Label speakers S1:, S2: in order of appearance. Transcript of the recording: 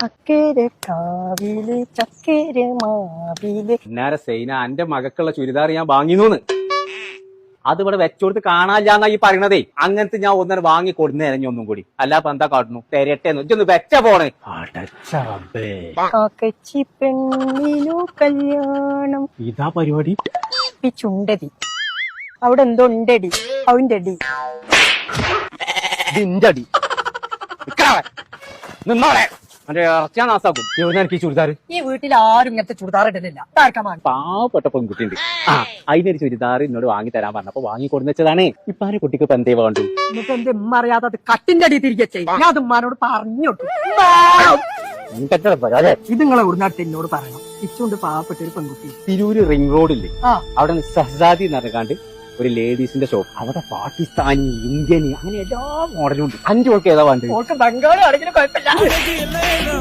S1: അക്കേരെ കാവില് ചക്കേരെ മാവില്.
S2: പിന്നാരെ സൈന എന്റെ മകക്കുള്ള ചുരിദാർ ഞാൻ വാങ്ങിനൂന്ന് അത് ഇവിടെ വെച്ചോടുത്ത് കാണാനില്ലാന്നാ ഈ പറയണതേ. അങ്ങനത്തെ ഞാൻ ഒന്നര വാങ്ങി കൊടുന്നേ ഒന്നും കൂടി. അല്ലാപ്പ എന്താ കാട്ടുന്നു തെരട്ടെന്ന് ഇതൊന്ന് വെച്ച പോണേ.
S1: കാക്കച്ചി പെണ്ണിനു കല്യാണം.
S2: ഇതാ പരിപാടി.
S1: ഈ ചുണ്ടടി അവിടെ എന്തോ ഉണ്ടടി. അവന്റെ അടി
S2: ഇതിന്റെ അടി നിന്നോളെ എന്റെ ഇറച്ചാ നാസാക്കും. എവിടെ എനിക്ക് ചുരിദാർ?
S1: ഈ വീട്ടിൽ ആരും ഇങ്ങനത്തെ ചുരിദാർ ഇടുന്നില്ല.
S2: പാവപ്പെട്ട പെൺകുട്ടിയുണ്ട്. ആ അതിനൊരു ചുരിദാർ എന്നോട് വാങ്ങി തരാൻ പറഞ്ഞപ്പോ വാങ്ങി കൊടുന്നതാണ്. ഇപ്പൊ ആരെ കുട്ടിക്ക് ഇപ്പൊ എന്തേ വേണ്ടു?
S1: എന്നിട്ട് എന്റെ ഉമ്മ അറിയാതെ അത് കട്ടിന്റെ അടി തിരികെ ചെയ്യും. ഞാൻ അത് ഉമ്മാനോട് പറഞ്ഞോട്ടു. ഇത് നിങ്ങളെ ഉടനാട്ട് എന്നോട് പറയണം. ഇച്ചുകൊണ്ട് പാവപ്പെട്ട ഒരു പെൺകുട്ടി
S2: തിരൂര് റിംഗ് റോഡില്ലേ, അവിടെ സഹസാദി നടക്കാണ്ട് ഒരു ലേഡീസിന്റെ ഷോപ്പ്. അവിടെ പാകിസ്ഥാനി, ഇന്ത്യന് അങ്ങനെ എല്ലാ മോഡലും ഉണ്ട്. 5 ഓൾക്ക് ഏതാ വേണ്ടത്?
S1: ബംഗാളി ആണെങ്കിലും കുഴപ്പമില്ല.